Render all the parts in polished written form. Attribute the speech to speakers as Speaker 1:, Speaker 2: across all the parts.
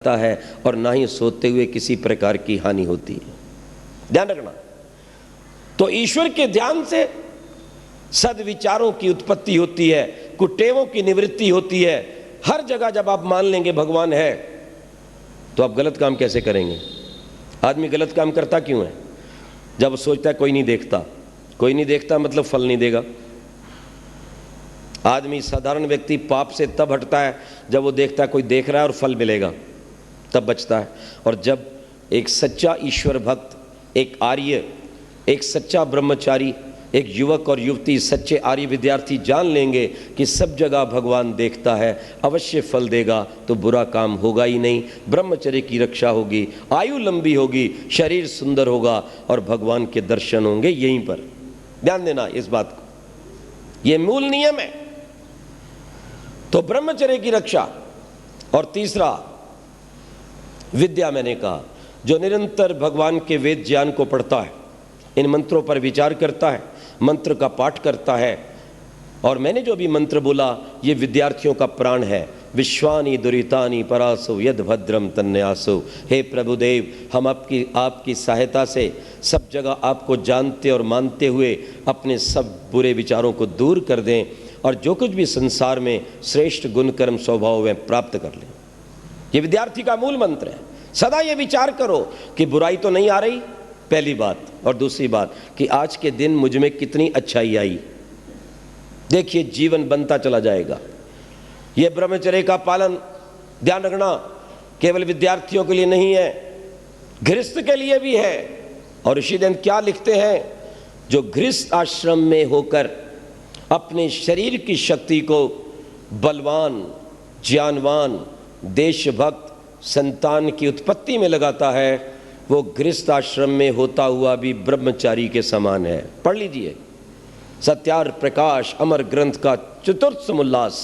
Speaker 1: है और ना ही सोते हुए किसी प्रकार की हानि होती है। ध्यान रखना। तो ईश्वर के ध्यान से सद्विचारों की उत्पत्ति होती है, कुटेवों की निवृत्ति होती है। हर जगह जब आप मान लेंगे भगवान है तो आप गलत काम कैसे करेंगे? आदमी गलत काम करता क्यों है? जब सोचता है कोई नहीं देखता, कोई नहीं देखता मतलब फल नहीं देगा। आदमी साधारण व्यक्ति पाप से तब हटता है जब वो देखता है कोई देख रहा है और फल मिलेगा, तब बचता है। और जब एक सच्चा ईश्वर भक्त, एक आर्य, एक सच्चा ब्रह्मचारी, एक युवक और युवती, सच्चे आर्य विद्यार्थी जान लेंगे कि सब जगह भगवान देखता है, अवश्य फल देगा, तो बुरा काम होगा ही नहीं। ब्रह्मचर्य की रक्षा होगी, आयु लंबी होगी, शरीर सुंदर होगा और भगवान के दर्शन होंगे यहीं पर। ध्यान देना इस बात को, यह मूल नियम है। तो ब्रह्मचर्य की रक्षा। और तीसरा विद्या, मैंने कहा, जो निरंतर भगवान के वेद ज्ञान को पढ़ता है, इन मंत्रों पर विचार करता है, मंत्र का पाठ करता है। और मैंने जो भी मंत्र बोला ये विद्यार्थियों का प्राण है। विश्वानि दुरितानि परासो यद भद्रम तन्यासो। हे प्रभुदेव, हम आपकी सहायता से सब जगह आपको जानते और मानते हुए अपने सब बुरे विचारों को दूर कर दें और जो कुछ भी संसार में श्रेष्ठ गुण कर्म स्वभाव में प्राप्त कर लें। ये विद्यार्थी का मूल मंत्र है। सदा ये विचार करो कि बुराई तो नहीं आ रही, पहली बात, और दूसरी बात कि आज के दिन मुझ में कितनी अच्छाई आई। देखिए जीवन बनता चला जाएगा। ये ब्रह्मचर्य का पालन, ध्यान रखना, केवल विद्यार्थियों के लिए नहीं है, गृहस्थ के लिए भी है। और ऋषिजन क्या लिखते हैं? जो गृहस्थ आश्रम में होकर अपने शरीर की शक्ति को बलवान, ज्ञानवान, देशभक्त, संतान की उत्पत्ति में लगाता है, वो गृहस्थ आश्रम में होता हुआ भी ब्रह्मचारी के समान है। पढ़ लीजिए सत्यार प्रकाश अमर ग्रंथ का चतुर्थ समुल्लास।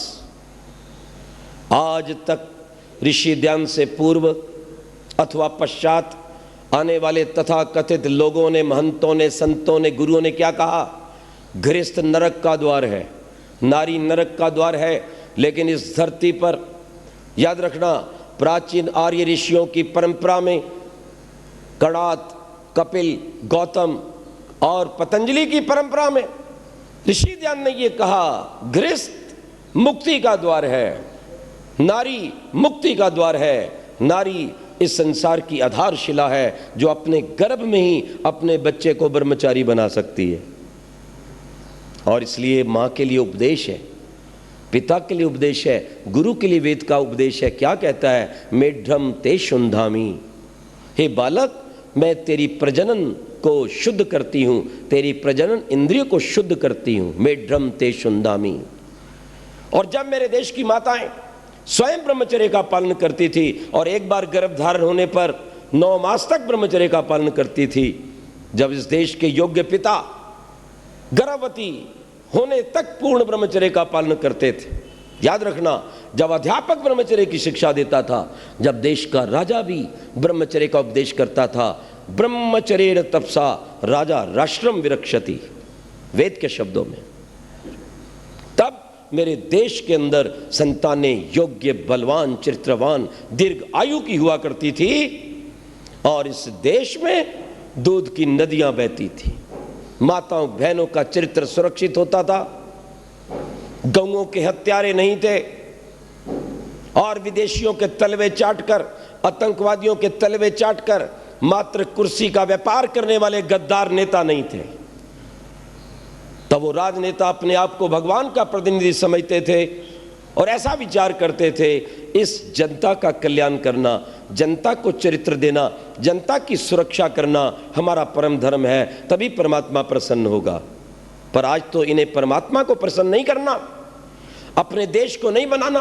Speaker 1: आज तक ऋषि ध्यान से पूर्व अथवा पश्चात आने वाले तथा कथित लोगों ने, महंतों ने, संतों ने, गुरुओं ने क्या कहा? गृहस्थ नरक का द्वार है, नारी नरक का द्वार है। लेकिन इस धरती पर याद रखना, प्राचीन आर्य ऋषियों की परंपरा में कणाद, कपिल, गौतम और पतंजलि की परंपरा में ऋषि ध्यान ने यह कहा, गृहस्थ मुक्ति का द्वार है, नारी मुक्ति का द्वार है। नारी इस संसार की आधारशिला है जो अपने गर्भ में ही अपने बच्चे को ब्रह्मचारी बना सकती है। और इसलिए माँ के लिए उपदेश है, पिता के लिए उपदेश है, गुरु के लिए वेद का उपदेश है। क्या कहता है? मेढ्रम ते शुंधामी। हे बालक, मैं तेरी प्रजनन को शुद्ध करती हूँ, तेरी प्रजनन इंद्रिय को शुद्ध करती हूँ। मेढ्रम ते शुंधामी। और जब मेरे देश की माताएं स्वयं ब्रह्मचर्य का पालन करती थी और एक बार गर्भधारण होने पर 9 मास तक ब्रह्मचर्य का पालन करती थी, जब इस देश के योग्य पिता गर्भवती होने तक पूर्ण ब्रह्मचर्य का पालन करते थे। याद रखना, जब अध्यापक ब्रह्मचर्य की शिक्षा देता था, जब देश का राजा भी ब्रह्मचर्य का उपदेश करता था, ब्रह्मचर्येण तपसा राजा राष्ट्रम विरक्षति, वेद के शब्दों में, तब मेरे देश के अंदर संतानें योग्य, बलवान, चरित्रवान, दीर्घ आयु की हुआ करती थी। और इस देश में दूध की नदियां बहती थी, माताओं बहनों का चरित्र सुरक्षित होता था, गौओं के हत्यारे नहीं थे, और विदेशियों के तलवे चाटकर, आतंकवादियों के तलवे चाटकर मात्र कुर्सी का व्यापार करने वाले गद्दार नेता नहीं थे। तब वो राजनेता अपने आप को भगवान का प्रतिनिधि समझते थे और ऐसा विचार करते थे, इस जनता का कल्याण करना, जनता को चरित्र देना, जनता की सुरक्षा करना हमारा परम धर्म है, तभी परमात्मा प्रसन्न होगा। पर आज तो इन्हें परमात्मा को प्रसन्न नहीं करना, अपने देश को नहीं बनाना,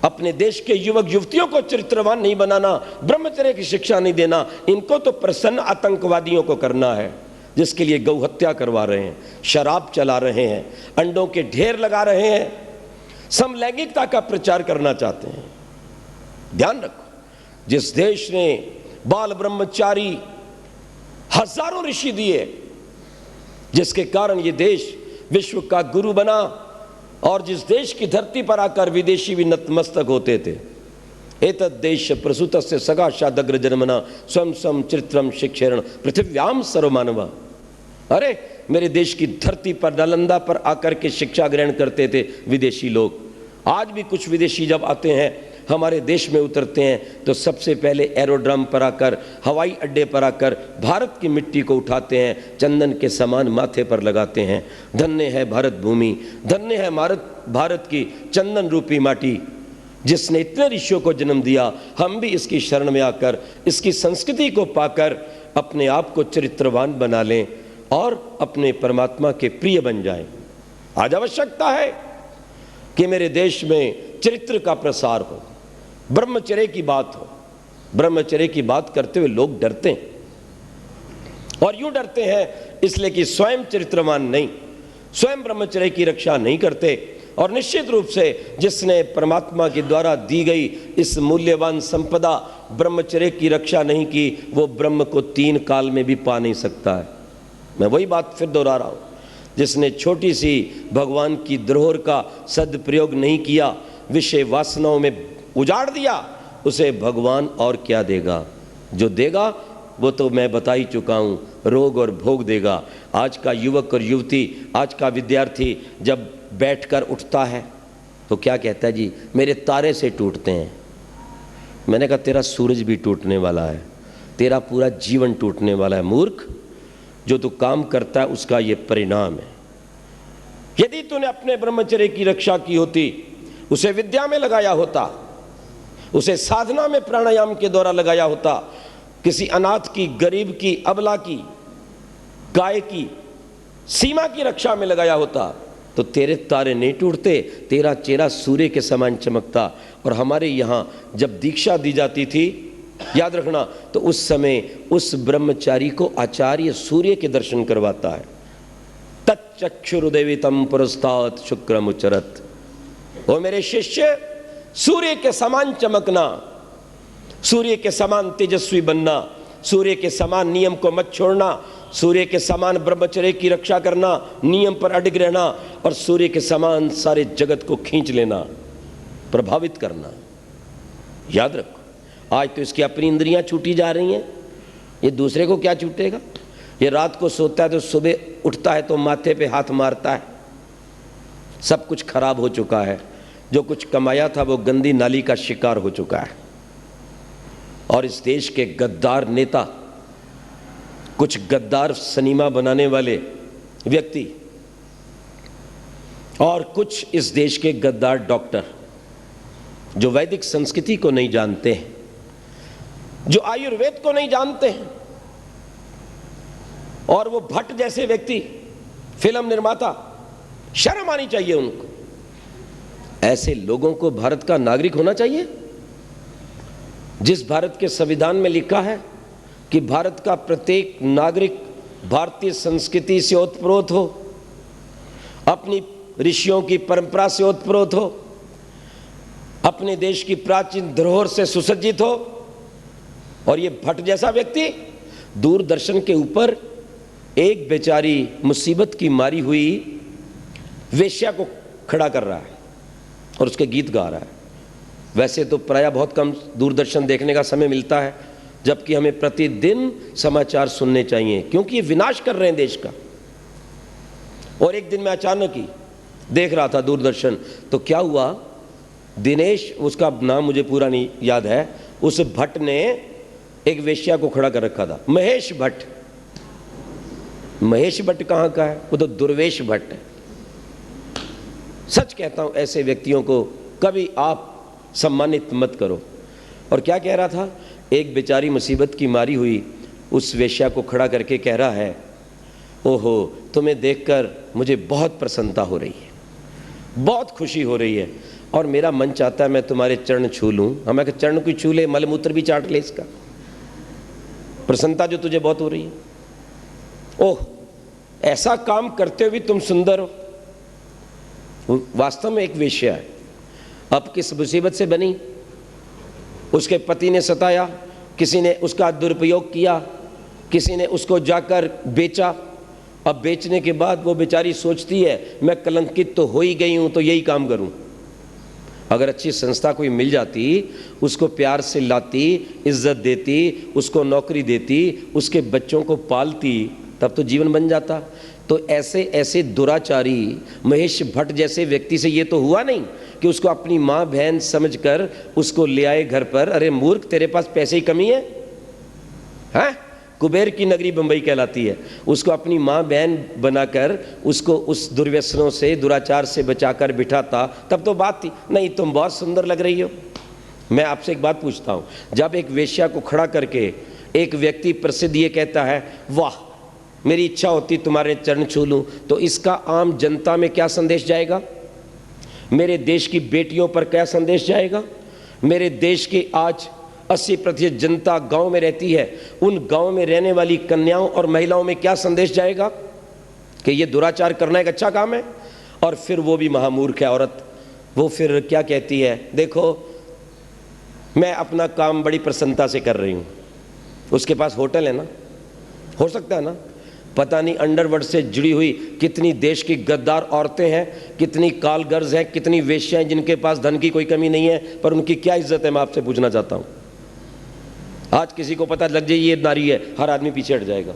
Speaker 1: अपने देश के युवक युवतियों को चरित्रवान नहीं बनाना, ब्रह्मचर्य की शिक्षा नहीं देना, इनको तो प्रसन्न आतंकवादियों को करना है, जिसके लिए गौ हत्या करवा रहे हैं, शराब चला रहे हैं, अंडों के ढेर लगा रहे हैं, समलैंगिकता का प्रचार करना चाहते हैं। ध्यान रखो, जिस देश ने बाल ब्रह्मचारी हजारों ऋषि दिए, जिसके कारण ये देश विश्व का गुरु बना, और जिस देश की धरती पर आकर विदेशी भी नतमस्तक होते थे, एतद्देश प्रसूतस्य सकाशादग्र जन्मना स्वयं स्वयं चरित्रम शिक्षेरण पृथिव्याम सर्वमानवा। अरे मेरे देश की धरती पर नालंदा पर आकर के शिक्षा ग्रहण करते थे विदेशी लोग। आज भी कुछ विदेशी जब आते हैं हमारे देश में उतरते हैं तो सबसे पहले एरोड्रम पर आकर, हवाई अड्डे पर आकर भारत की मिट्टी को उठाते हैं, चंदन के समान माथे पर लगाते हैं। धन्य है भारत भूमि, धन्य है भारत की चंदन रूपी माटी, जिसने इतने ऋषियों को जन्म दिया। हम भी इसकी शरण में आकर, इसकी संस्कृति को पाकर अपने आप को चरित्रवान बना लें और अपने परमात्मा के प्रिय बन जाएं। आज आवश्यकता है कि मेरे देश में चरित्र का प्रसार हो, ब्रह्मचर्य की बात हो। ब्रह्मचर्य की बात करते हुए लोग डरते हैं, और यूं डरते हैं इसलिए कि स्वयं चरित्रवान नहीं, स्वयं ब्रह्मचर्य की रक्षा नहीं करते। और निश्चित रूप से जिसने परमात्मा के द्वारा दी गई इस मूल्यवान संपदा ब्रह्मचर्य की रक्षा नहीं की, वो ब्रह्म को 3 काल में भी पा नहीं सकता है। मैं वही बात फिर दोहरा रहा हूं, जिसने छोटी सी भगवान की धरोहर का सदप्रयोग नहीं किया, विषय वासनाओं में उजाड़ दिया, उसे भगवान और क्या देगा। जो देगा वो तो मैं बता ही चुका हूं, रोग और भोग देगा। आज का युवक और युवती, आज का विद्यार्थी जब बैठकर उठता है तो क्या कहता है, जी मेरे तारे से टूटते हैं। मैंने कहा तेरा सूरज भी टूटने वाला है, तेरा पूरा जीवन टूटने वाला है मूर्ख। जो तू काम करता है उसका ये परिणाम है। यदि तूने अपने ब्रह्मचर्य की रक्षा की होती, उसे विद्या में लगाया होता, उसे साधना में प्राणायाम के द्वारा लगाया होता, किसी अनाथ की, गरीब की, अबला की, गाय की, सीमा की रक्षा में लगाया होता, तो तेरे तारे नहीं टूटते, तेरा चेहरा सूर्य के समान चमकता। और हमारे यहाँ जब दीक्षा दी जाती थी, याद रखना, तो उस समय उस ब्रह्मचारी को आचार्य सूर्य के दर्शन करवाता है। तच्चक्षुरुदेवितम पुरस्तात् शुक्रमुचरत। ओ मेरे शिष्य, सूर्य के समान चमकना, सूर्य के समान तेजस्वी बनना, सूर्य के समान नियम को मत छोड़ना, सूर्य के समान ब्रह्मचर्य की रक्षा करना, नियम पर अडिग रहना, और सूर्य के समान सारे जगत को खींच लेना, प्रभावित करना। याद रखो, आज तो इसकी अपनी इंद्रियां छूटी जा रही हैं, ये दूसरे को क्या छूटेगा। ये रात को सोता है तो सुबह उठता है तो माथे पे हाथ मारता है। सब कुछ खराब हो चुका है, जो कुछ कमाया था वो गंदी नाली का शिकार हो चुका है। और इस देश के गद्दार नेता, कुछ गद्दार सिनेमा बनाने वाले व्यक्ति, और कुछ इस देश के गद्दार डॉक्टर, जो वैदिक संस्कृति को नहीं जानते हैं, जो आयुर्वेद को नहीं जानते हैं, और वो भट्ट जैसे व्यक्ति, फिल्म निर्माता, शर्म आनी चाहिए उनको। ऐसे लोगों को भारत का नागरिक होना चाहिए। जिस भारत के संविधान में लिखा है कि भारत का प्रत्येक नागरिक भारतीय संस्कृति से ओतप्रोत हो, अपनी ऋषियों की परंपरा से ओतप्रोत हो, अपने देश की प्राचीन धरोहर से सुसज्जित हो। और ये भट्ट जैसा व्यक्ति दूरदर्शन के ऊपर एक बेचारी मुसीबत की मारी हुई वेश्या को खड़ा कर रहा है और उसके गीत गा रहा है। वैसे तो प्रायः बहुत कम दूरदर्शन देखने का समय मिलता है, जबकि हमें प्रतिदिन समाचार सुनने चाहिए, क्योंकि ये विनाश कर रहे हैं देश का। और एक दिन मैं अचानक ही देख रहा था दूरदर्शन, तो क्या हुआ, दिनेश, उसका नाम मुझे पूरा नहीं याद है, उस भट्ट ने एक वेश्या को खड़ा कर रखा था, महेश भट्ट। महेश भट्ट कहाँ का है, वो तो दुर्वेश भट्ट है। सच कहता हूं, ऐसे व्यक्तियों को कभी आप सम्मानित मत करो। और क्या कह रहा था, एक बेचारी मुसीबत की मारी हुई उस वेश्या को खड़ा करके कह रहा है, ओहो तुम्हें देखकर मुझे बहुत प्रसन्नता हो रही है, बहुत खुशी हो रही है, और मेरा मन चाहता है मैं तुम्हारे चरण छू लूं। हमें कहा चरण कोई छू ले, मलमूत्र भी चाट ले इसका, प्रसन्नता जो तुझे बहुत हो रही है। ओह, ऐसा काम करते हुए तुम सुंदर हो। वास्तव में एक वेश्या है, अब किस मुसीबत से बनी, उसके पति ने सताया, किसी ने उसका दुरुपयोग किया, किसी ने उसको जाकर बेचा। अब बेचने के बाद वो बेचारी सोचती है मैं कलंकित तो हो ही गई हूं, तो यही काम करूं। अगर अच्छी संस्था कोई मिल जाती, उसको प्यार से लाती, इज्जत देती, उसको नौकरी देती, उसके बच्चों को पालती, तब तो जीवन बन जाता। तो ऐसे ऐसे दुराचारी महेश भट्ट जैसे व्यक्ति से ये तो हुआ नहीं कि उसको अपनी माँ बहन समझकर उसको ले आए घर पर। अरे मूर्ख, तेरे पास पैसे की कमी है? हैं? कुबेर की नगरी बंबई कहलाती है। उसको अपनी माँ बहन बनाकर उसको उस दुर्व्यसनों से, दुराचार से बचाकर बिठाता, तब तो बात थी। नहीं, तुम बहुत सुंदर लग रही हो। मैं आपसे एक बात पूछता हूँ, जब एक वेश्या को खड़ा करके एक व्यक्ति प्रसिद्ध ये कहता है, वाह मेरी इच्छा होती तुम्हारे चरण छू लूँ, तो इसका आम जनता में क्या संदेश जाएगा? मेरे देश की बेटियों पर क्या संदेश जाएगा? मेरे देश की आज 80% जनता गांव में रहती है, उन गांव में रहने वाली कन्याओं और महिलाओं में क्या संदेश जाएगा कि ये दुराचार करना एक अच्छा काम है? और फिर वो भी महामूर्ख है औरत, वो फिर क्या कहती है, देखो मैं अपना काम बड़ी प्रसन्नता से कर रही हूँ। उसके पास होटल है ना, हो सकता है ना, पता नहीं अंडरवर्ल्ड से जुड़ी हुई कितनी देश की गद्दार औरतें हैं, कितनी कालगर्ज हैं, कितनी वेश्याएं जिनके पास धन की कोई कमी नहीं है, पर उनकी क्या इज्जत है, मैं आपसे पूछना चाहता हूँ। आज किसी को पता लग जाए ये नारी है, हर आदमी पीछे हट जाएगा।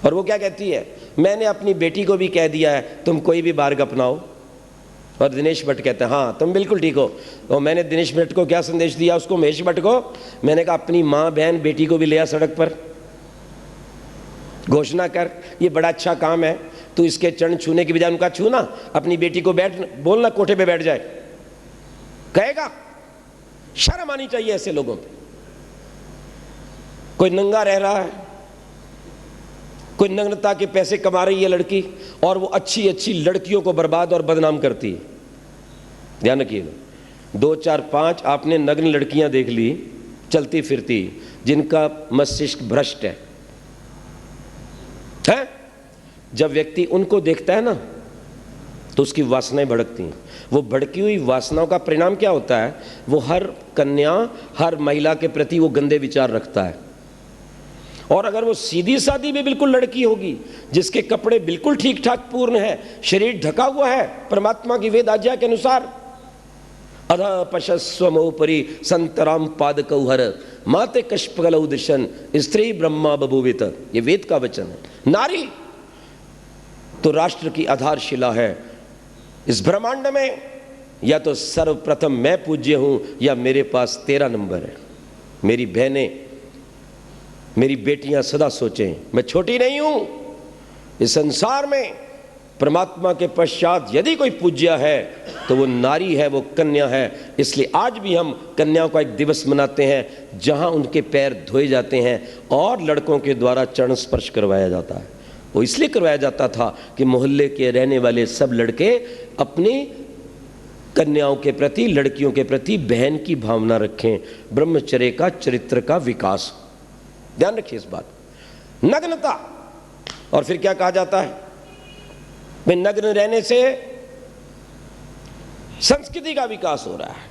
Speaker 1: और वो क्या कहती है, मैंने अपनी बेटी को भी कह दिया है तुम कोई भी मार्ग अपनाओ। और दिनेश भट्ट कहते हैं हाँ तुम बिल्कुल ठीक हो। और मैंने दिनेश भट्ट को क्या संदेश दिया, उसको महेश भट्ट को, मैंने कहा अपनी माँ बहन बेटी को भी ले आ सड़क पर, घोषणा कर ये बड़ा अच्छा काम है, तू इसके चरण छूने की बजाय उनका छू ना, अपनी बेटी को बैठ बोलना कोठे पे बैठ जाए, कहेगा? शर्म आनी चाहिए ऐसे लोगों पे। कोई नंगा रह रहा है, कोई नग्नता के पैसे कमा रही है लड़की, और वो अच्छी अच्छी लड़कियों को बर्बाद और बदनाम करती है। ध्यान रखिएगा, 2 4 5 आपने नग्न लड़कियां देख ली चलती फिरती, जिनका मस्तिष्क भ्रष्ट है। जब व्यक्ति उनको देखता है ना, तो उसकी वासनाएं भड़कती हैं। वो भड़की हुई वासनाओं का परिणाम क्या होता है, वो हर कन्या, हर महिला के प्रति वो गंदे विचार रखता है। और अगर वो सीधी सादी भी बिल्कुल लड़की होगी, जिसके कपड़े बिल्कुल ठीक ठाक पूर्ण है, शरीर ढका हुआ है परमात्मा की वेद आज्ञा के अनुसार, अधा पशस्वमोपरि संतराम पादकौहर माते कष्पगलौ दिशन स्त्री ब्रह्मा बभूवित, ये वेद का वचन है। नारी तो राष्ट्र की आधारशिला है। इस ब्रह्मांड में या तो सर्वप्रथम मैं पूज्य हूं, या मेरे पास तेरा नंबर है। मेरी बहनें, मेरी बेटियां सदा सोचें, मैं छोटी नहीं हूं। इस संसार में परमात्मा के पश्चात यदि कोई पूज्य है तो वो नारी है, वो कन्या है। इसलिए आज भी हम कन्याओं का एक दिवस मनाते हैं, जहां उनके पैर धोए जाते हैं और लड़कों के द्वारा चरण स्पर्श करवाया जाता है। वो इसलिए करवाया जाता था कि मोहल्ले के रहने वाले सब लड़के अपनी कन्याओं के प्रति, लड़कियों के प्रति बहन की भावना रखें, ब्रह्मचर्य का, चरित्र का विकास। ध्यान रखिए इस बात। नग्नता, और फिर क्या कहा जाता है, भाई नग्न रहने से संस्कृति का विकास हो रहा है।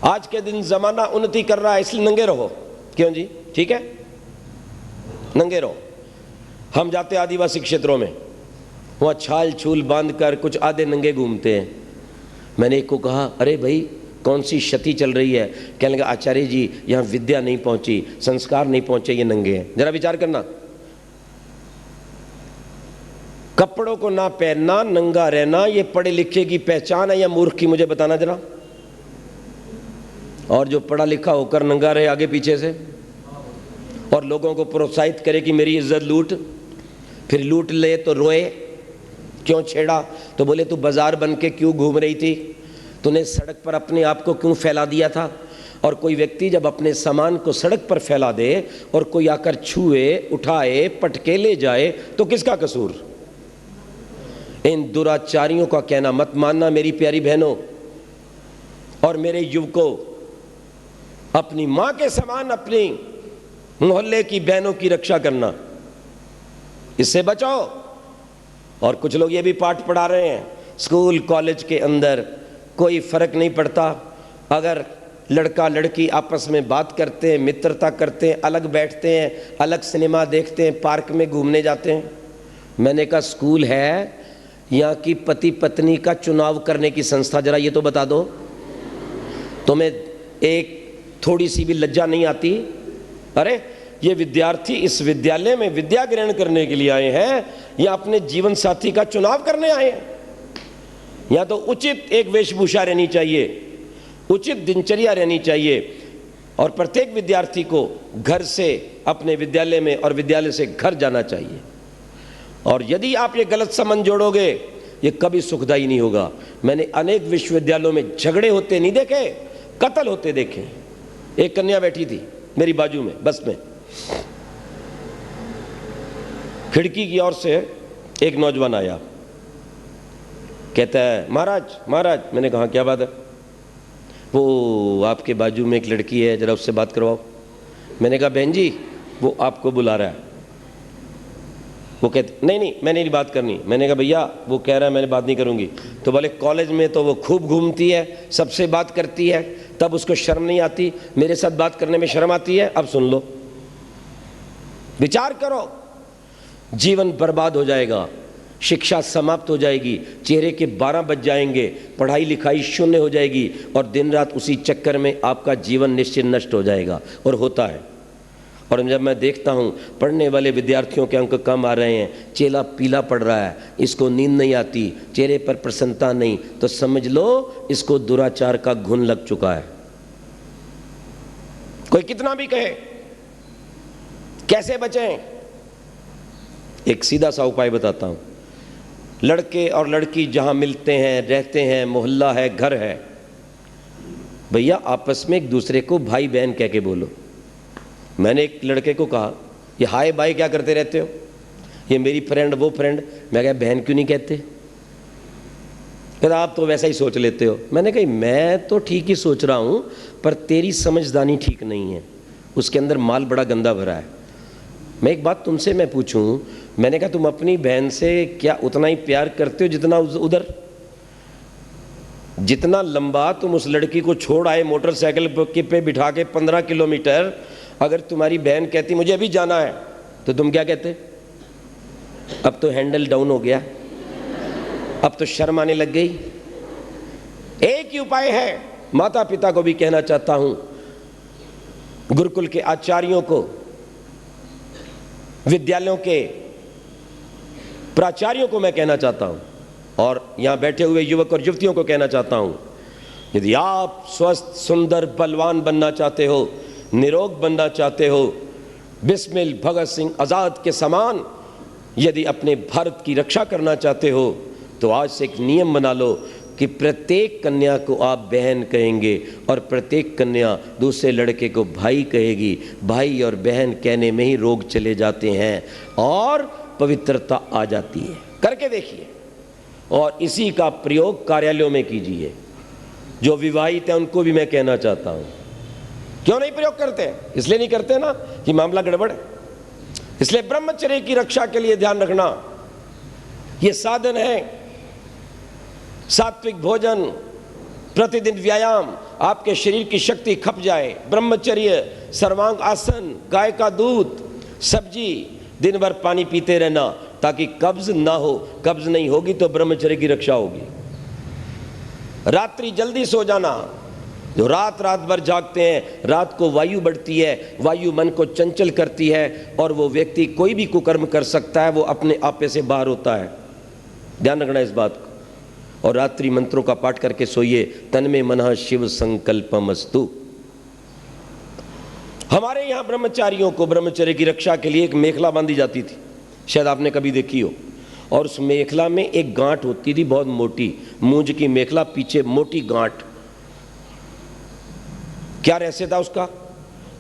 Speaker 1: आज के दिन जमाना उन्नति कर रहा है, इसलिए नंगे रहो। क्यों जी? ठीक है, नंगे रहो। हम जाते आदिवासी क्षेत्रों में, वहां छाल छूल बांधकर कुछ आधे नंगे घूमते हैं। मैंने एक को कहा, अरे भाई कौन सी क्षति चल रही है? कहने लगा, आचार्य जी यहाँ विद्या नहीं पहुंची, संस्कार नहीं पहुंचे, ये नंगे हैं। जरा विचार करना, कपड़ों को ना पहनना, नंगा रहना, ये पढ़े लिखे की पहचान है या मूर्ख की? मुझे बताना जरा। और जो पढ़ा लिखा होकर नंगा रहे आगे पीछे से और लोगों को प्रोत्साहित करे कि मेरी इज्जत लूट, फिर लूट ले तो रोए, क्यों छेड़ा? तो बोले तू बाजार बन के क्यों घूम रही थी, तूने सड़क पर अपने आप को क्यों फैला दिया था? और कोई व्यक्ति जब अपने सामान को सड़क पर फैला दे और कोई आकर छुए, उठाए, पटके ले जाए, तो किसका कसूर? इन दुराचारियों का कहना मत मानना मेरी प्यारी बहनों और मेरे युवकों। अपनी मां के समान अपनी मोहल्ले की बहनों की रक्षा करना, इससे बचाओ। और कुछ लोग ये भी पाठ पढ़ा रहे हैं, स्कूल कॉलेज के अंदर कोई फर्क नहीं पड़ता, अगर लड़का लड़की आपस में बात करते हैं, मित्रता करते हैं, अलग बैठते हैं, अलग सिनेमा देखते हैं, पार्क में घूमने जाते हैं। मैंने कहा स्कूल है यहाँ की पति पत्नी का चुनाव करने की संस्था, जरा ये तो बता दो। तुम्हें एक थोड़ी सी भी लज्जा नहीं आती? अरे ये विद्यार्थी इस विद्यालय में विद्या ग्रहण करने के लिए आए हैं या अपने जीवन साथी का चुनाव करने आए हैं? यहाँ तो उचित एक वेशभूषा रहनी चाहिए, उचित दिनचर्या रहनी चाहिए, और प्रत्येक विद्यार्थी को घर से अपने विद्यालय में और विद्यालय से घर जाना चाहिए। और यदि आप ये गलत संबंध जोड़ोगे, ये कभी सुखदायी नहीं होगा। मैंने अनेक विश्वविद्यालयों में झगड़े होते नहीं देखे, कत्ल होते देखे। एक कन्या बैठी थी मेरी बाजू में बस में, खिड़की की ओर से एक नौजवान आया, कहता है महाराज महाराज। मैंने कहा क्या बात है? वो आपके बाजू में एक लड़की है, जरा उससे बात करवाओ। मैंने कहा बहन जी वो आपको बुला रहा है। वो कहते नहीं नहीं मैंने नहीं बात करनी। मैंने कहा भैया वो कह रहा है मैंने बात नहीं करूंगी। तो बोले कॉलेज में तो वो खूब घूमती है, सबसे बात करती है, तब उसको शर्म नहीं आती, मेरे साथ बात करने में शर्म आती है। अब सुन लो, विचार करो, जीवन बर्बाद हो जाएगा, शिक्षा समाप्त हो जाएगी, चेहरे के 12 बज जाएंगे, पढ़ाई लिखाई शून्य हो जाएगी, और दिन रात उसी चक्कर में आपका जीवन निश्चित नष्ट हो जाएगा। और होता है। और जब मैं देखता हूँ पढ़ने वाले विद्यार्थियों के अंक कम आ रहे हैं, चेहरा पीला पड़ रहा है, इसको नींद नहीं आती, चेहरे पर प्रसन्नता नहीं, तो समझ लो इसको दुराचार का घुन लग चुका है। कोई कितना भी कहे, कैसे बचें? एक सीधा सा उपाय बताता हूँ। लड़के और लड़की जहाँ मिलते हैं, रहते हैं, मोहल्ला है, घर है, भैया आपस में एक दूसरे को भाई बहन कह के बोलो। मैंने एक लड़के को कहा ये हाय बाय क्या करते रहते हो, ये मेरी फ्रेंड वो फ्रेंड। मैं कहा बहन क्यों नहीं कहते? कहता आप तो वैसा ही सोच लेते हो। मैंने कहा मैं तो ठीक ही सोच रहा हूँ, पर तेरी समझदारी ठीक नहीं है, उसके अंदर माल बड़ा गंदा भरा है। मैं एक बात तुमसे मैं पूछूं, मैंने कहा तुम अपनी बहन से क्या उतना ही प्यार करते हो जितना उधर? जितना लंबा तुम उस लड़की को छोड़ आए मोटरसाइकिल पे बिठा के 15 किलोमीटर, अगर तुम्हारी बहन कहती मुझे अभी जाना है, तो तुम क्या कहते? अब तो हैंडल डाउन हो गया, अब तो शर्म आने लग गई। एक ही उपाय है, माता पिता को भी कहना चाहता हूं, गुरुकुल के आचार्यों को, विद्यालयों के प्राचार्यों को मैं कहना चाहता हूं, और यहां बैठे हुए युवक और युवतियों को कहना चाहता हूं, यदि आप स्वस्थ सुंदर बलवान बनना चाहते हो, निरोग बनना चाहते हो, बिस्मिल भगत सिंह आज़ाद के समान यदि अपने भारत की रक्षा करना चाहते हो, तो आज से एक नियम बना लो कि प्रत्येक कन्या को आप बहन कहेंगे और प्रत्येक कन्या दूसरे लड़के को भाई कहेगी। भाई और बहन कहने में ही रोग चले जाते हैं और पवित्रता आ जाती है। करके देखिए, और इसी का प्रयोग कार्यालयों में कीजिए। जो विवाहित हैं उनको भी मैं कहना चाहता हूँ, क्यों नहीं प्रयोग करते? इसलिए नहीं करते ना कि मामला गड़बड़ है। इसलिए ब्रह्मचर्य की रक्षा के लिए ध्यान रखना, ये साधन है। सात्विक भोजन, प्रतिदिन व्यायाम, आपके शरीर की शक्ति खप जाए, ब्रह्मचर्य, सर्वांग आसन, गाय का दूध, सब्जी, दिन भर पानी पीते रहना ताकि कब्ज ना हो। कब्ज नहीं होगी तो ब्रह्मचर्य की रक्षा होगी। रात्रि जल्दी सो जाना। जो रात भर जागते हैं, रात को वायु बढ़ती है, वायु मन को चंचल करती है, और वो व्यक्ति कोई भी कुकर्म कर सकता है, वो अपने आपे से बाहर होता है। ध्यान रखना इस बात को। और रात्रि मंत्रों का पाठ करके सोइए। तन्मे मनः शिव संकल्पमस्तु। हमारे यहाँ ब्रह्मचारियों को ब्रह्मचर्य की रक्षा के लिए एक मेखला बांधी जाती थी, शायद आपने कभी देखी हो, और उस मेखला में एक गांठ होती थी बहुत मोटी, मूंज की मेखला, पीछे मोटी गांठ। क्या रहस्य था उसका?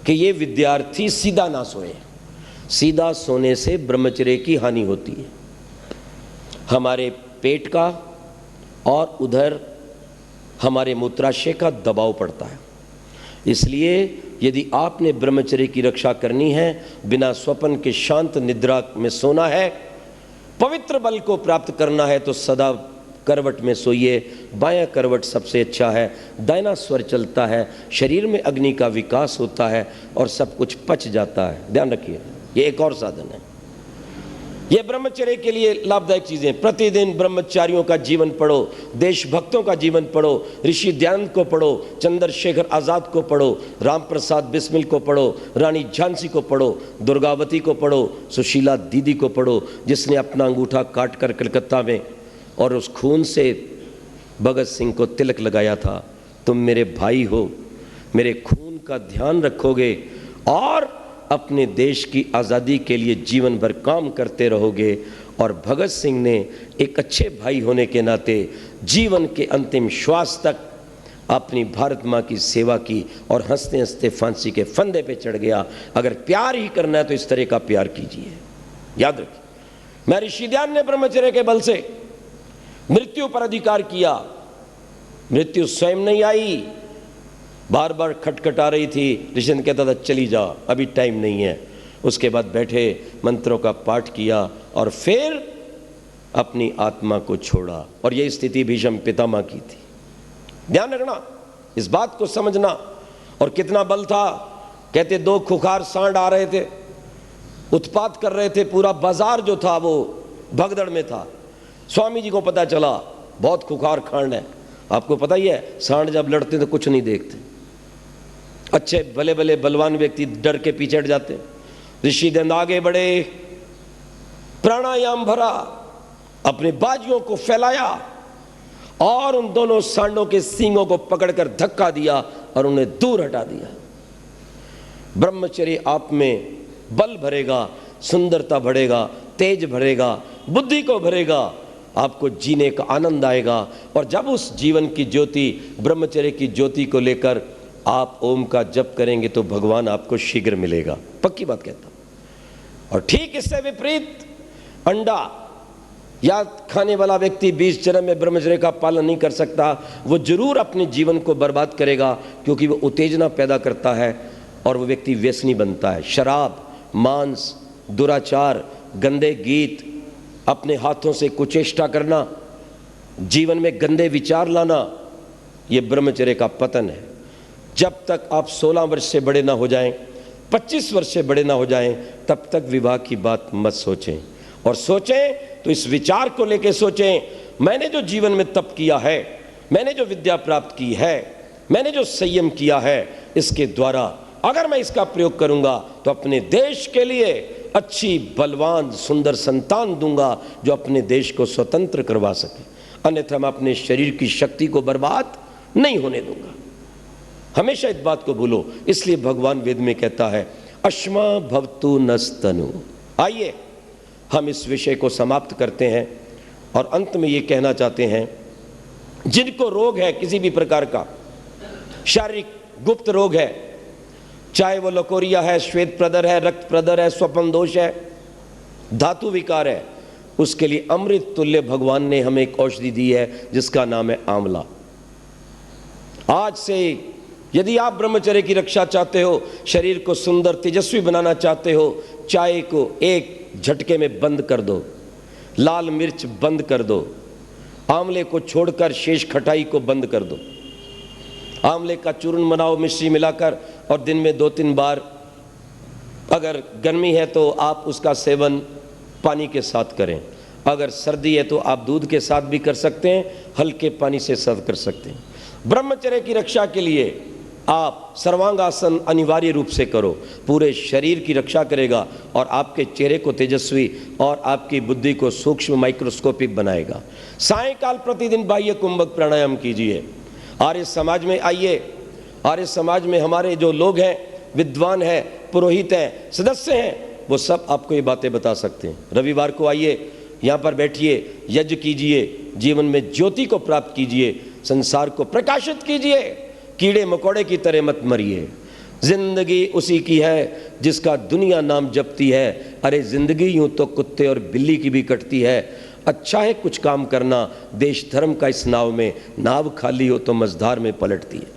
Speaker 1: कि ये विद्यार्थी सीधा ना सोए। सीधा सोने से ब्रह्मचर्य की हानि होती है, हमारे पेट का और उधर हमारे मूत्राशय का दबाव पड़ता है। इसलिए यदि आपने ब्रह्मचर्य की रक्षा करनी है, बिना स्वप्न के शांत निद्रा में सोना है, पवित्र बल को प्राप्त करना है, तो सदा करवट में सोइए। बायां करवट सबसे अच्छा है, दाहिना स्वर चलता है, शरीर में अग्नि का विकास होता है और सब कुछ पच जाता है। ध्यान रखिए, ये एक और साधन है। ये ब्रह्मचर्य के लिए लाभदायक चीजें। प्रतिदिन ब्रह्मचारियों का जीवन पढ़ो, देशभक्तों का जीवन पढ़ो, ऋषि दयानंद को पढ़ो, चंद्रशेखर आजाद को पढ़ो, राम प्रसाद बिस्मिल को पढ़ो, रानी झांसी को पढ़ो, दुर्गावती को पढ़ो, सुशीला दीदी को पढ़ो जिसने अपना अंगूठा काट कर कलकत्ता में और उस खून से भगत सिंह को तिलक लगाया था। तुम मेरे भाई हो, मेरे खून का ध्यान रखोगे और अपने देश की आज़ादी के लिए जीवन भर काम करते रहोगे। और भगत सिंह ने एक अच्छे भाई होने के नाते जीवन के अंतिम श्वास तक अपनी भारत माँ की सेवा की और हंसते हंसते फांसी के फंदे पे चढ़ गया। अगर प्यार ही करना है तो इस तरह का प्यार कीजिए। याद रखिए, मैं ऋषि दयानंद ने ब्रह्मचर्य के बल से मृत्यु पर अधिकार किया। मृत्यु स्वयं नहीं आई, बार बार खटखटा रही थी। ऋषि कहता था चली जा, अभी टाइम नहीं है। उसके बाद बैठे, मंत्रों का पाठ किया और फिर अपनी आत्मा को छोड़ा। और यही स्थिति भीष्म पितामह की थी। ध्यान रखना, इस बात को समझना। और कितना बल था, कहते दो खुखार सांड आ रहे थे, उत्पात कर रहे थे। पूरा बाजार जो था वो भगदड़ में था। स्वामी जी को पता चला बहुत खुखार खांड है। आपको पता ही है, सांड जब लड़ते तो कुछ नहीं देखते। अच्छे भले भले बलवान व्यक्ति डर के पीछे हट जाते। ऋषि दयानंद आगे बढ़े, प्राणायाम भरा, अपने बाजुओं को फैलाया और उन दोनों सांडों के सींगों को पकड़कर धक्का दिया और उन्हें दूर हटा दिया। ब्रह्मचर्य आप में बल भरेगा, सुंदरता बढ़ेगा, तेज भरेगा, बुद्धि को भरेगा, आपको जीने का आनंद आएगा। और जब उस जीवन की ज्योति, ब्रह्मचर्य की ज्योति को लेकर आप ओम का जप करेंगे तो भगवान आपको शीघ्र मिलेगा, पक्की बात कहता हूं। और ठीक इससे विपरीत अंडा या खाने वाला व्यक्ति 20 जन्म में ब्रह्मचर्य का पालन नहीं कर सकता, वो जरूर अपने जीवन को बर्बाद करेगा, क्योंकि वो उत्तेजना पैदा करता है और वो व्यक्ति व्यसनी बनता है। शराब, मांस, दुराचार, गंदे गीत, अपने हाथों से कुचेष्टा करना, जीवन में गंदे विचार लाना, ये ब्रह्मचर्य का पतन है। जब तक आप 16 वर्ष से बड़े ना हो जाएं, 25 वर्ष से बड़े ना हो जाएं, तब तक विवाह की बात मत सोचें। और सोचें तो इस विचार को लेकर सोचें, मैंने जो जीवन में तप किया है, मैंने जो विद्या प्राप्त की है, मैंने जो संयम किया है, इसके द्वारा अगर मैं इसका प्रयोग करूंगा तो अपने देश के लिए अच्छी बलवान सुंदर संतान दूंगा जो अपने देश को स्वतंत्र करवा सके। अन्यथा मैं अपने शरीर की शक्ति को बर्बाद नहीं होने दूंगा। हमेशा इस बात को भूलो। इसलिए भगवान वेद में कहता है अश्मा भवतु नस्तनु। आइए हम इस विषय को समाप्त करते हैं और अंत में ये कहना चाहते हैं, जिनको रोग है किसी भी प्रकार का, शारीरिक गुप्त रोग है, चाहे वो लकोरिया है, श्वेत प्रदर है, रक्त प्रदर है, स्वप्न दोष है, धातु विकार है, उसके लिए अमृत तुल्य भगवान ने हमें एक औषधि दी है जिसका नाम है आंवला। आज से यदि आप ब्रह्मचर्य की रक्षा चाहते हो, शरीर को सुंदर तेजस्वी बनाना चाहते हो, चाय को एक झटके में बंद कर दो, लाल मिर्च बंद कर दो, आंवले को छोड़कर शेष खटाई को बंद कर दो, आंवले का चूर्ण बनाओ मिश्री मिलाकर और दिन में 2-3 बार, अगर गर्मी है तो आप उसका सेवन पानी के साथ करें, अगर सर्दी है तो आप दूध के साथ भी कर सकते हैं, हल्के पानी से सर्व कर सकते हैं। ब्रह्मचर्य की रक्षा के लिए आप सर्वांगासन अनिवार्य रूप से करो, पूरे शरीर की रक्षा करेगा और आपके चेहरे को तेजस्वी और आपकी बुद्धि को सूक्ष्म माइक्रोस्कोपिक बनाएगा। सायंकाल प्रतिदिन बाह्य कुंभक प्राणायाम कीजिए। आर्य समाज में आइए, आर्य समाज में हमारे जो लोग हैं, विद्वान हैं, पुरोहित हैं, सदस्य हैं, वो सब आपको ये बातें बता सकते हैं। रविवार को आइए, यहाँ पर बैठिए, यज्ञ कीजिए, जीवन में ज्योति को प्राप्त कीजिए, संसार को प्रकाशित कीजिए, कीड़े मकोड़े की तरह मत मरिए। जिंदगी उसी की है जिसका दुनिया नाम जपती है। अरे जिंदगी यूं तो कुत्ते और बिल्ली की भी कटती है। अच्छा है कुछ काम करना, देश धर्म का इस नाव में, नाव खाली हो तो मझधार में पलटती है।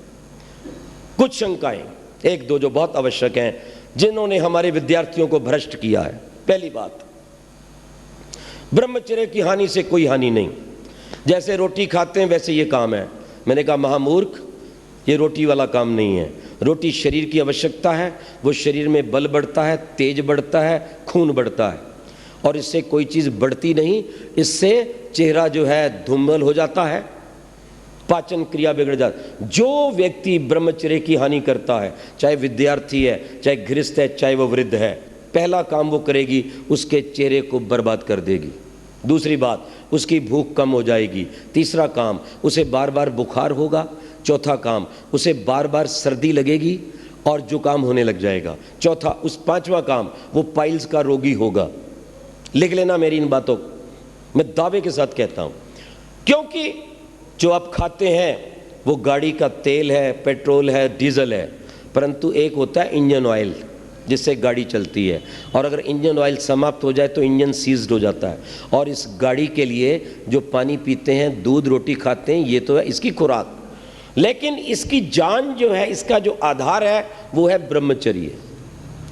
Speaker 1: कुछ शंकाएं, एक दो जो बहुत आवश्यक हैं, जिन्होंने हमारे विद्यार्थियों को भ्रष्ट किया है। पहली बात, ब्रह्मचर्य की हानि से कोई हानि नहीं, जैसे रोटी खाते हैं वैसे ये काम है। मैंने कहा महामूर्ख, ये रोटी वाला काम नहीं है। रोटी शरीर की आवश्यकता है, वो शरीर में बल बढ़ता है, तेज बढ़ता है, खून बढ़ता है, और इससे कोई चीज़ बढ़ती नहीं, इससे चेहरा जो है धूमल हो जाता है, पाचन क्रिया बिगड़ जाती। जो व्यक्ति ब्रह्मचर्य की हानि करता है, चाहे विद्यार्थी है, चाहे गृहस्थ है, चाहे वो वृद्ध है, पहला काम वो करेगी, उसके चेहरे को बर्बाद कर देगी। दूसरी बात, उसकी भूख कम हो जाएगी। तीसरा काम, उसे बार बार बुखार होगा। चौथा काम, उसे बार बार सर्दी लगेगी और जुकाम होने लग जाएगा। पांचवा काम, वो पाइल्स का रोगी होगा। लिख लेना मेरी इन बातों को, मैं दावे के साथ कहता हूं, क्योंकि जो आप खाते हैं वो गाड़ी का तेल है, पेट्रोल है, डीजल है, परंतु एक होता है इंजन ऑयल जिससे गाड़ी चलती है, और अगर इंजन ऑयल समाप्त हो जाए तो इंजन सीज्ड हो जाता है। और इस गाड़ी के लिए जो पानी पीते हैं, दूध रोटी खाते हैं, ये तो है इसकी खुराक, लेकिन इसकी जान जो है, इसका जो आधार है वो है ब्रह्मचर्य।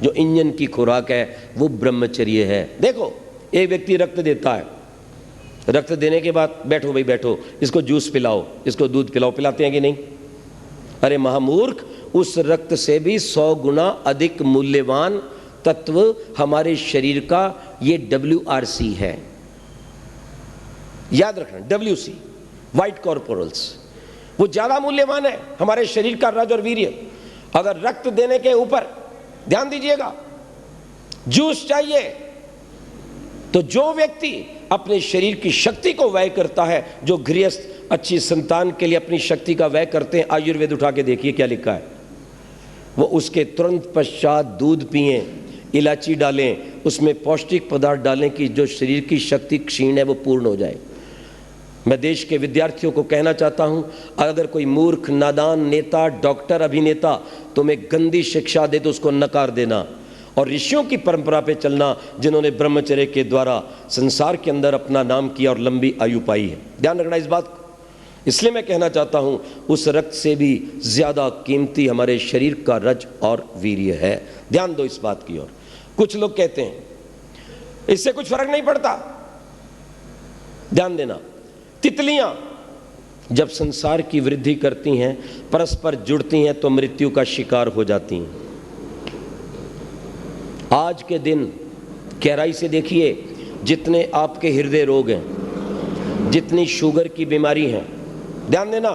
Speaker 1: जो इंजन की खुराक है वो ब्रह्मचर्य है। देखो, एक व्यक्ति रक्त देता है, रक्त देने के बाद बैठो भाई बैठो, इसको जूस पिलाओ, इसको दूध पिलाओ, पिलाते हैं कि नहीं? अरे महामूर्ख, उस रक्त से भी 100 गुना अधिक मूल्यवान तत्व हमारे शरीर का ये WRC है। याद रखना, WC, व्हाइट कॉर्पोरल्स, वो ज्यादा मूल्यवान है हमारे शरीर का रज और वीर्य। अगर रक्त देने के ऊपर ध्यान दीजिएगा, जूस चाहिए, तो जो व्यक्ति अपने शरीर की शक्ति को व्यय करता है, जो गृहस्थ अच्छी संतान के लिए अपनी शक्ति का व्यय करते हैं, आयुर्वेद उठा के देखिए क्या लिखा है, वो उसके तुरंत पश्चात दूध पिएं, इलायची डालें, उसमें पौष्टिक पदार्थ डालें कि जो शरीर की शक्ति क्षीण है वो पूर्ण हो जाए। मैं देश के विद्यार्थियों को कहना चाहता हूं, अगर कोई मूर्ख, नादान, नेता, डॉक्टर, अभिनेता तुम्हें गंदी शिक्षा दे तो उसको नकार देना, और ऋषियों की परंपरा पे चलना जिन्होंने ब्रह्मचर्य के द्वारा संसार के अंदर अपना नाम किया और लंबी आयु पाई है। ध्यान रखना इस बात को। इसलिए मैं कहना चाहता हूं, उस रक्त से भी ज्यादा कीमती हमारे शरीर का रज और वीर्य है। ध्यान दो इस बात की ओर। कुछ लोग कहते हैं इससे कुछ फर्क नहीं पड़ता। ध्यान देना, तितलियां जब संसार की वृद्धि करती हैं, परस्पर जुड़ती हैं, तो मृत्यु का शिकार हो जाती हैं। आज के दिन गहराई से देखिए, जितने आपके हृदय रोग हैं, जितनी शुगर की बीमारी है, ध्यान देना,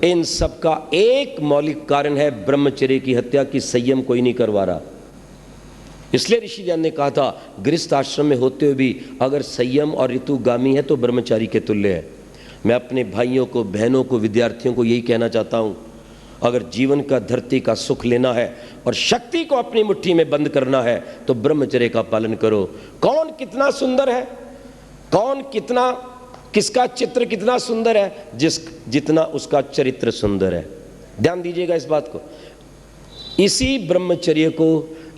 Speaker 1: इन सब का एक मौलिक कारण है ब्रह्मचर्य की हत्या की संयम कोई नहीं करवा रहा। इसलिए ऋषि ज्ञान ने कहा था, गृहस्थ आश्रम में होते हुए भी अगर संयम और ऋतुगामी है तो ब्रह्मचारी के तुल्य है। मैं अपने भाइयों को, बहनों को, विद्यार्थियों को यही कहना चाहता हूं, अगर जीवन का, धरती का सुख लेना है और शक्ति को अपनी मुट्ठी में बंद करना है तो ब्रह्मचर्य का पालन करो। कौन कितना सुंदर है, कौन कितना, किसका चित्र कितना सुंदर है, जितना उसका चरित्र सुंदर है। ध्यान दीजिएगा इस बात को। इसी ब्रह्मचर्य को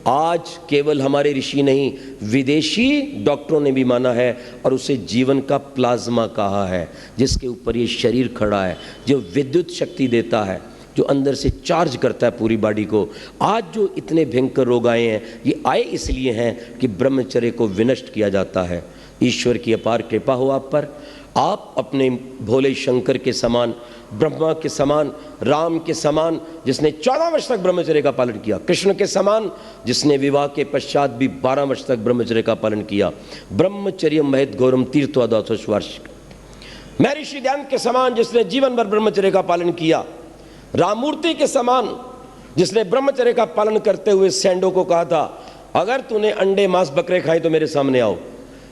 Speaker 1: आज केवल हमारे ऋषि नहीं, विदेशी डॉक्टरों ने भी माना है और उसे जीवन का प्लाज्मा कहा है, जिसके ऊपर ये शरीर खड़ा है, जो विद्युत शक्ति देता है, जो अंदर से चार्ज करता है पूरी बॉडी को। आज जो इतने भयंकर रोग आए हैं, ये आए इसलिए हैं कि ब्रह्मचर्य को विनष्ट किया जाता है। ईश्वर की अपार कृपा हो आप पर। आप अपने भोले शंकर के समान, ब्रह्मा के समान, राम के समान जिसने 14 वर्ष तक ब्रह्मचर्य का पालन किया, कृष्ण के समान जिसने विवाह के पश्चात भी 12 वर्ष तक ब्रह्मचर्य का पालन किया, ब्रह्मचर्य महत गौरम तीर्थवार्षिक, महर्षि ध्यान के समान जिसने जीवन भर ब्रह्मचर्य का पालन किया, राममूर्ति के समान जिसने ब्रह्मचर्य का पालन करते हुए सैंडो को कहा था, अगर तूने अंडे, मांस, बकरे खाए तो मेरे सामने आओ।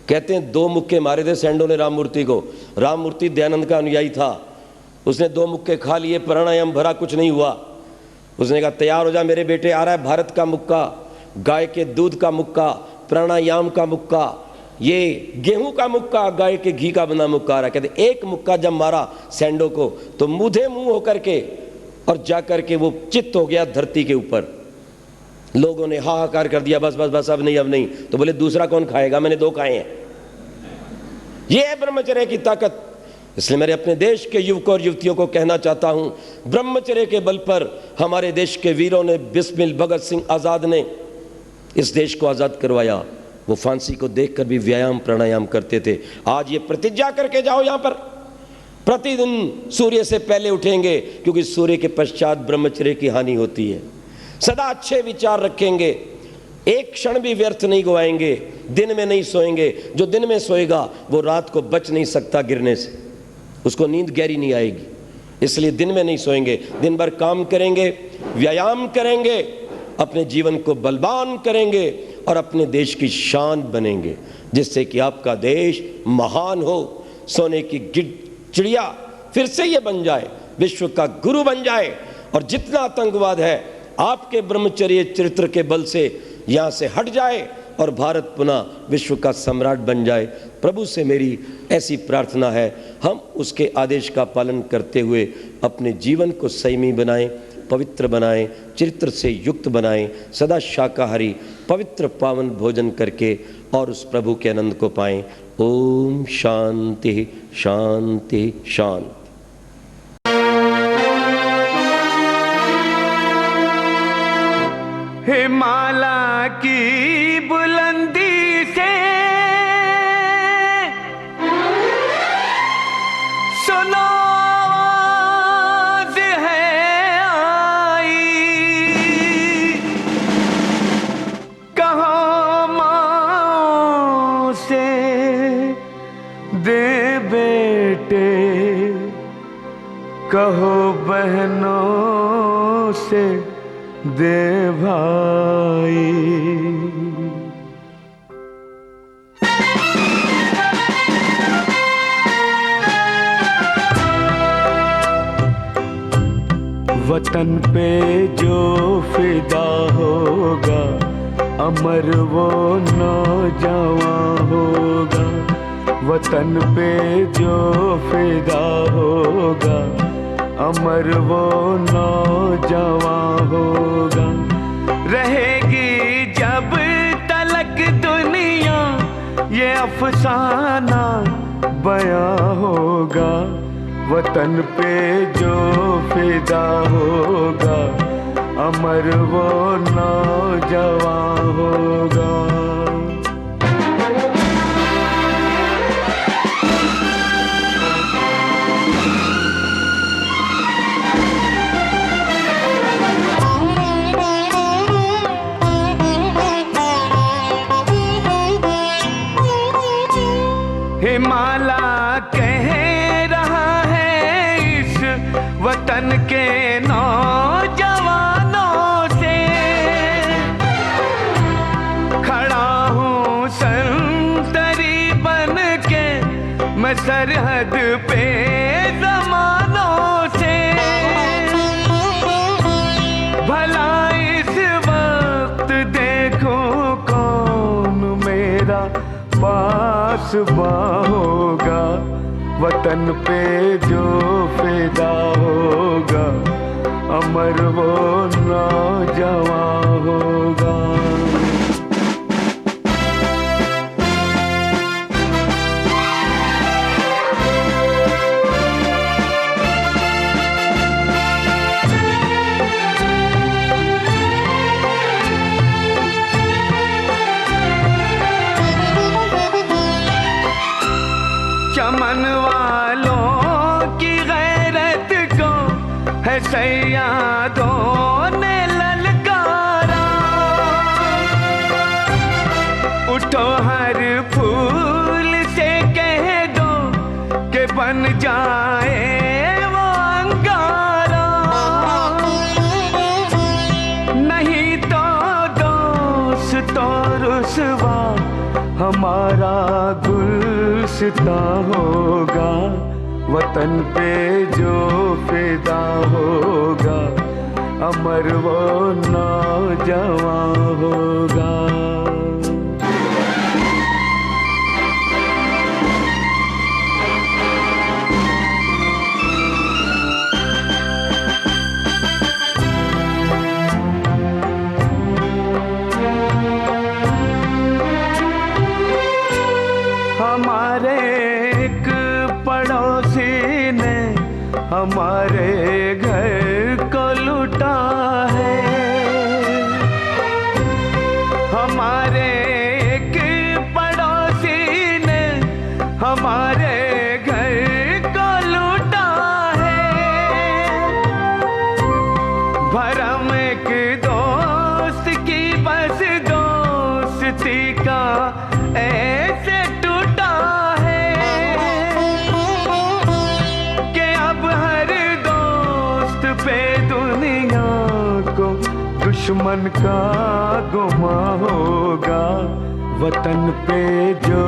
Speaker 1: कहते हैं 2 मुक्के मारे थे सैंडो ने राममूर्ति को। राममूर्ति दयानंद का अनुयायी था, उसने 2 मुक्के खा लिए, प्राणायाम भरा, कुछ नहीं हुआ। उसने कहा तैयार हो जा मेरे बेटे, आ रहा है भारत का मुक्का, गाय के दूध का मुक्का, प्राणायाम का मुक्का, ये गेहूं का मुक्का, गाय के घी का बना मुक्का आ रहा है। कहते एक मुक्का जब मारा सैंडो को तो मुँहे मुंह होकर के और जाकर के वो चित्त हो गया धरती के ऊपर। लोगों ने हाहाकार कर दिया, बस बस बस अब नहीं अब नहीं। तो बोले दूसरा कौन खाएगा, मैंने 2 खाए हैं। ये है ब्रह्मचर्य की ताकत। इसलिए मेरे अपने देश के युवकों और युवतियों को कहना चाहता हूं, ब्रह्मचर्य के बल पर हमारे देश के वीरों ने, बिस्मिल भगत सिंह आजाद ने इस देश को आजाद करवाया। वो फांसी को देखकर भी व्यायाम, प्राणायाम करते थे। आज ये प्रतिज्ञा करके जाओ, यहां पर प्रतिदिन सूर्य से पहले उठेंगे, क्योंकि सूर्य के पश्चात ब्रह्मचर्य की हानि होती है। सदा अच्छे विचार रखेंगे, एक क्षण भी व्यर्थ नहीं गवाएंगे। दिन में नहीं सोएंगे। जो दिन में सोएगा वो रात को बच नहीं सकता गिरने से, उसको नींद गहरी नहीं आएगी। इसलिए दिन में नहीं सोएंगे, दिन भर काम करेंगे, व्यायाम करेंगे, अपने जीवन को बलवान करेंगे और अपने देश की शान बनेंगे, जिससे कि आपका देश महान हो, सोने की चिड़िया फिर से ये बन जाए, विश्व का गुरु बन जाए, और जितना आतंकवाद है आपके ब्रह्मचर्य चरित्र के बल से यहाँ से हट जाए और भारत पुनः विश्व का सम्राट बन जाए। प्रभु से मेरी ऐसी प्रार्थना है, हम उसके आदेश का पालन करते हुए अपने जीवन को संयमी बनाएं, पवित्र बनाएं, चरित्र से युक्त बनाएं, सदा शाकाहारी पवित्र पावन भोजन करके और उस प्रभु के आनंद को पाएं। ओम शांति शांति शांति।
Speaker 2: हिमालय की बुलंदी से सुनो आवाज है आई, कहो माँ से दे बेटे, कहो बहनों से दे भाई। वतन पे जो फिदा होगा, अमर वो नौजवान होगा। वतन पे जो फिदा होगा, अमर वो नौजवान होगा। रहेगी जब तलक दुनिया, ये अफसाना बयां होगा। वतन पे जो फिदा होगा, अमर वो नौजवान होगा। हिमालय कह रहा है इस वतन के नौजवानों से, खड़ा हूँ संतरी बन के मैं सरहद पे ज़मानों से। भला इस वक्त देखो कौन मेरा पासबां होगा। वतन पे जो फिदा होगा, अमर वो नौजवान होगा। चमन वालों की गैरत को है सैयदों ने ललकारा। उठो हर फूल से कह दो कि बन जाए वो अंगारा। नहीं तो दोस्तों रुसवा हमारा गुलसिता होगा। वतन पे जो फिदा होगा, अमर वो नौजवान होगा। हमारे एक पड़ोसी ने हमारे घर को लूटा है। हमारे एक पड़ोसी ने हमारे घर को लूटा है। भरम एक दोस्त की बस दो दोस्ती का ऐसे टूटा है कि अब हर दोस्त पे दुनिया को दुश्मन का गुमा होगा। वतन पे जो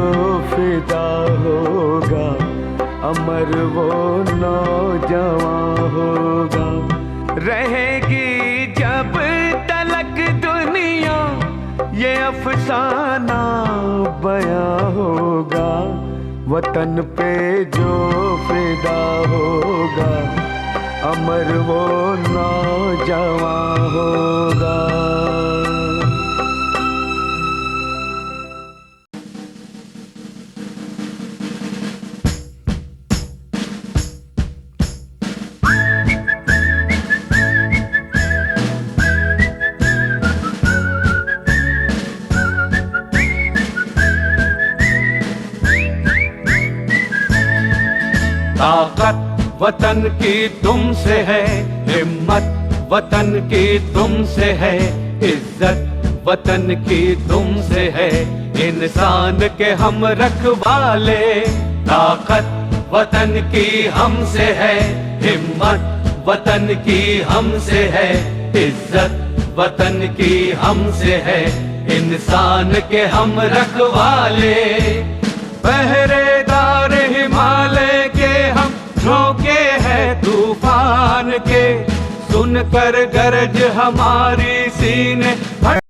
Speaker 2: फिदा होगा अमर वो नौजवान होगा। रहेगी जब तलक दुनिया ये अफसाना बयां होगा। वतन पे जो फिदा होगा अमर वो नौजवान होगा।
Speaker 3: ताकत वतन की तुमसे है, हिम्मत वतन की तुमसे है, इज्जत वतन की तुमसे है, इंसान के हम रखवाले। ताकत वतन की हमसे है, हिम्मत वतन की हमसे है, इज्जत वतन की हमसे है, इंसान के हम रखवाले। पहरेदार हिमालय के हम झोंके हैं तूफान के, सुनकर गरज हमारी सीने